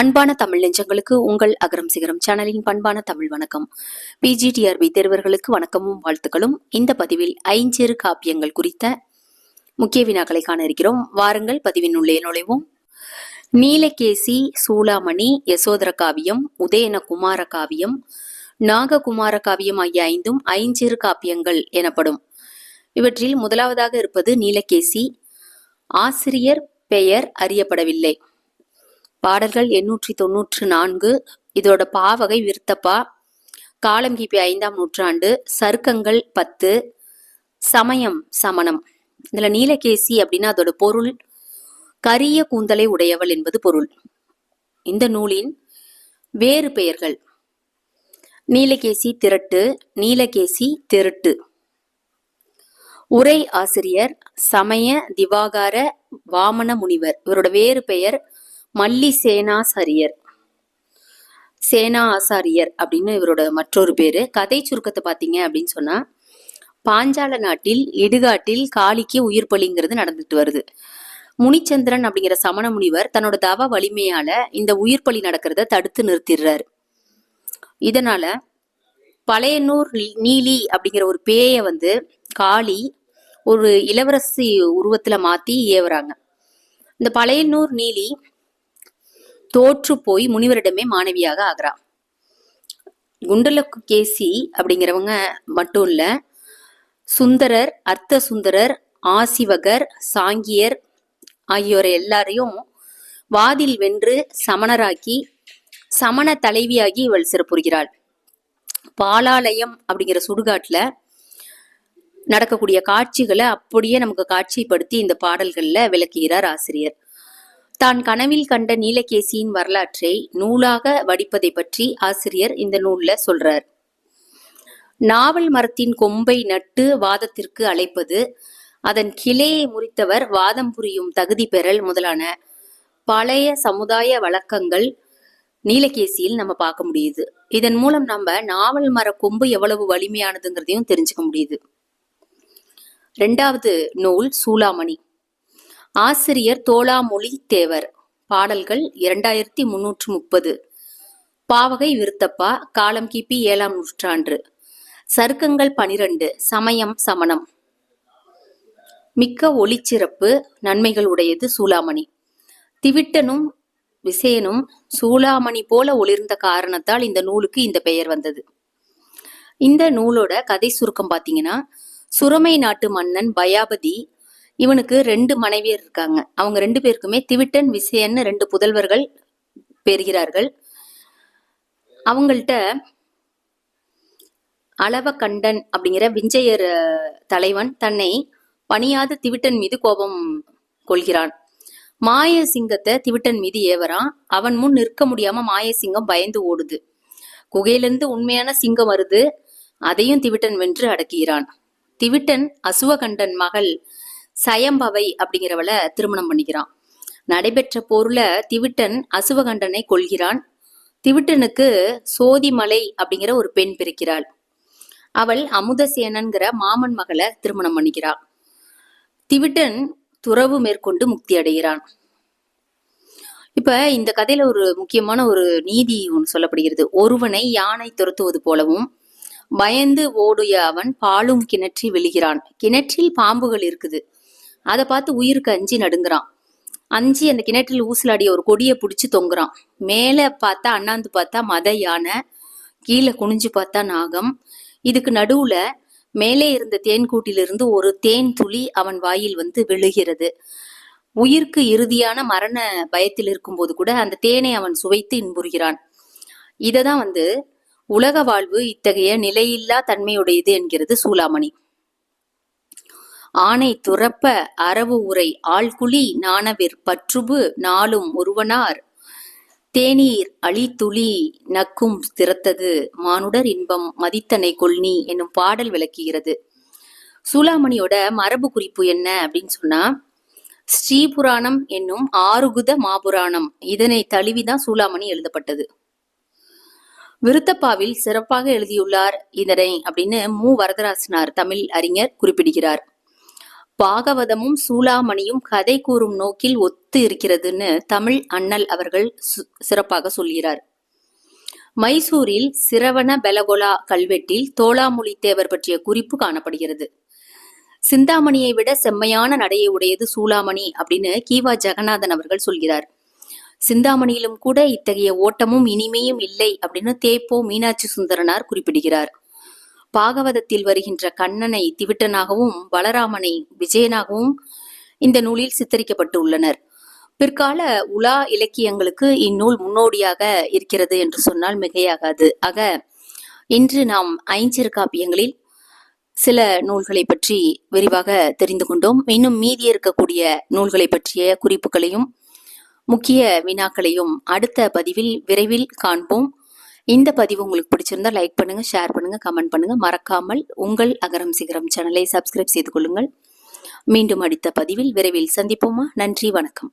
அன்பான தமிழ் நெஞ்சங்களுக்கு உங்கள் அகரம் சிகரம் சேனலின் பண்பான தமிழ் வணக்கம். PGTRB தேர்வர்களுக்கு வணக்கமும் வாழ்த்துக்களும். இந்த பதிவில் ஐஞ்சிறு காப்பியங்கள் குறித்த முக்கிய வினாக்களை காண இருக்கிறோம். வாருங்கள் பதிவின் உள்ளே நுழைவோம். நீலகேசி, சூளாமணி, யசோதர காவியம், உதயன குமார காவியம், நாககுமார காவியம் ஆகிய ஐந்தும் ஐஞ்சிறு காப்பியங்கள் எனப்படும். இவற்றில் முதலாவதாக இருப்பது நீலகேசி. ஆசிரியர் பெயர் அறியப்படவில்லை. பாடல்கள் 894. இதோட பாவகை விருத்தப்பா. காலம் கிபி 5ஆம் நூற்றாண்டு. சருக்கங்கள் 10. சமயம் சமணம். இதுல நீலகேசி அப்படின்னா அதோட பொருள் கரிய கூந்தலை உடையவள் என்பது பொருள். இந்த நூலின் வேறு பெயர்கள் நீலகேசி திரட்டு, நீலகேசி திருட்டு. உரை ஆசிரியர் சமய திவாகார வாமன முனிவர். இவரோட வேறு பெயர் மல்லி சேனாசாரியர். சேனா ஆசாரியர் அப்படின்னு இவரோட மற்றொரு பேரு. கதை சுருக்கத்தை பார்த்தீங்க அப்படின்னு சொன்னா, பாஞ்சால நாட்டில் இடுகாட்டில் காளிக்கு உயிர் பலிங்கிறது நடந்துட்டு வருது. முனிச்சந்திரன் அப்படிங்கிற சமண முனிவர் தன்னோட தவ வலிமையால இந்த உயிர் பலி நடக்கிறத தடுத்து நிறுத்திடுறாரு. இதனால பழையனூர் நீலி அப்படிங்கிற ஒரு பேய காளி ஒரு இளவரசி உருவத்துல மாத்தி ஏவுறாங்க. இந்த பழையனூர் நீலி தோற்று போய் முனிவரிடமே மாணவியாக ஆகிறா. குண்டலகேசி அப்படிங்கிறவங்க மட்டும் இல்ல, சுந்தரர், அர்த்த சுந்தரர், ஆசிவகர், சாங்கியர் ஆகியோரை எல்லாரையும் வாதில் வென்று சமணராக்கி சமண தலைவியாகி இவள் சிறப்புறுகிறாள். பாலாலயம் அப்படிங்கிற சுடுகாட்டுல நடக்கக்கூடிய காட்சிகளை அப்படியே நமக்கு காட்சிப்படுத்தி இந்த பாடல்கள்ல விளக்குகிறார் ஆசிரியர். தான் கனவில் கண்ட நீலகேசியின் வரலாற்றை நூலாக வடிப்பதை பற்றி ஆசிரியர் இந்த நூல்ல சொல்றார். நாவல் மரத்தின் கொம்பை நட்டு வாதத்திற்கு அழைப்பது, அதன் கிளையை முறித்தவர் வாதம் புரியும் தகுதி பெறல் முதலான பழைய சமுதாய வழக்கங்கள் நீலகேசியில் நம்ம பார்க்க முடியுது. இதன் மூலம் நம்ம நாவல் மர கொம்பு எவ்வளவு வலிமையானதுங்கிறதையும் தெரிஞ்சுக்க முடியுது. 2வது நூல் சூளாமணி. ஆசிரியர் தோளாமொழி தேவர். பாடல்கள் 2330. பாவகை விருத்தப்பா. காலம் கிபி 7ஆம் நூற்றாண்டு. சருக்கங்கள் 12. சமயம் சமணம். மிக்க ஒளிச்சிறப்பு நன்மைகள் உடையது சூளாமணி. திவிட்டனும் விசயனும் சூளாமணி போல ஒளிர்ந்த காரணத்தால் இந்த நூலுக்கு இந்த பெயர் வந்தது. இந்த நூலோட கதை சுருக்கம் பார்த்தீங்கன்னா, சுரமை நாட்டு மன்னன் பயாபதி, இவனுக்கு 2 மனைவியர் இருக்காங்க. அவங்க 2 பேருக்குமே திவிட்டன், விசயன் 2 புதல்வர்கள் பெறுகிறார்கள். அவங்கள்ட்ட அளவகண்டன் அப்படிங்கிற விஞ்சையர் தலைவன் தன்னை பணியாத திவிட்டன் மீது கோபம் கொள்கிறான். மாய சிங்கத்தை திவிட்டன் மீது ஏவறான். அவன் முன் நிற்க முடியாம மாயசிங்கம் பயந்து ஓடுது. குகையிலிருந்து உண்மையான சிங்கம் வருது. அதையும் திவிட்டன் வென்று அடக்குகிறான். திவிட்டன் அசுவகண்டன் மகள் சயம்பவை அப்படிங்கிறவளை திருமணம் பண்ணிக்கிறான். நடைபெற்ற போர்ல திவிட்டன் அசுவகண்டனை கொல்கிறான். திவிட்டனுக்கு சோதிமலை அப்படிங்கிற ஒரு பெண் பிறக்கிறாள். அவள் அமுதசேனன்கிற மாமன் மகளை திருமணம் பண்ணிக்கிறாள். திவிட்டன் துறவு மேற்கொண்டு முக்தி அடைகிறான். இப்ப இந்த கதையில ஒரு முக்கியமான ஒரு நீதி ஒன்று சொல்லப்படுகிறது. ஒருவனை யானை துரத்துவது போலவும் பயந்து ஓடிய அவன் பாலும் கிணற்றில் விழுகிறான். கிணற்றில் பாம்புகள் இருக்குது. அதை பார்த்து உயிருக்கு அஞ்சி நடுங்குறான். அஞ்சி அந்த கிணற்றில் ஊசலாடிய ஒரு கொடியை பிடிச்சி தொங்குறான். மேலே பார்த்தா அண்ணாந்து பார்த்தா மத யானை, கீழே குனிஞ்சு பார்த்தா நாகம். இதுக்கு நடுவுல மேலே இருந்த தேன்கூட்டிலிருந்து ஒரு தேன் துளி அவன் வாயில் விழுகிறது. உயிருக்கு இறுதியான மரண பயத்தில் இருக்கும்போது கூட அந்த தேனை அவன் சுவைத்து இன்புறுகிறான். இததான் உலக வாழ்வு இத்தகைய நிலையில்லா தன்மையுடையது என்கிறது சூளாமணி. ஆனை துறப்ப அரவு உரை ஆழ்குழி நாணவிற் பற்றுபு நாளும் ஒருவனார் தேநீர் அழித்துளி நக்கும் திறத்தது மானுடர் இன்பம் மதித்தனை கொள்னி என்னும் பாடல் விளக்குகிறது. சூளாமணியோட மரபு குறிப்பு என்ன அப்படின்னு சொன்னா, ஸ்ரீபுராணம் என்னும் ஆறுகுத மாபுராணம், இதனை தழுவிதான் சூளாமணி எழுதப்பட்டது. விருத்தப்பாவில் சிறப்பாக எழுதியுள்ளார் இதனை அப்படின்னு மு. வரதராசனார் தமிழ் அறிஞர் குறிப்பிடுகிறார். பாகவதமும் சூளாமணியும் கதை கூறும் நோக்கில் ஒத்து இருக்கிறதுன்னு தமிழ் அண்ணல் அவர்கள் சிறப்பாக சொல்கிறார். மைசூரில் சிரவண பெலகொலா கல்வெட்டில் தோளாமொழி தேவர் பற்றிய குறிப்பு காணப்படுகிறது. சிந்தாமணியை விட செம்மையான நடையை உடையது சூளாமணி அப்படின்னு கீவா ஜெகநாதன் அவர்கள் சொல்கிறார். சிந்தாமணியிலும் கூட இத்தகைய ஓட்டமும் இனிமையும் இல்லை அப்படின்னு தேப்போ மீனாட்சி சுந்தரனார் குறிப்பிடுகிறார். பாகவதத்தில் வருகின்ற கண்ணனை திவிட்டனாகவும் பலராமனை விஜயனாகவும் இந்த நூலில் சித்தரிக்கப்பட்டு உள்ளனர். பிற்கால உலா இலக்கியங்களுக்கு இந்நூல் முன்னோடியாக இருக்கிறது என்று சொன்னால் மிகையாகாது. ஆக இன்று நாம் ஐஞ்சிறு காப்பியங்களில் சில நூல்களை பற்றி விரிவாக தெரிந்து கொண்டோம். இன்னும் மீதி இருக்கக்கூடிய நூல்களை பற்றிய குறிப்புகளையும் முக்கிய வினாக்களையும் அடுத்த பதிவில் விரைவில் காண்போம். இந்த பதிவு உங்களுக்கு பிடிச்சிருந்தா லைக் பண்ணுங்க, ஷேர் பண்ணுங்க, கமெண்ட் பண்ணுங்க. மறக்காமல் உங்கள் அகரம் சிகரம் சேனலை சப்ஸ்கிரைப் செய்து கொள்ளுங்கள். மீண்டும் அடுத்த பதிவில் விரைவில் சந்திப்போமா? நன்றி, வணக்கம்.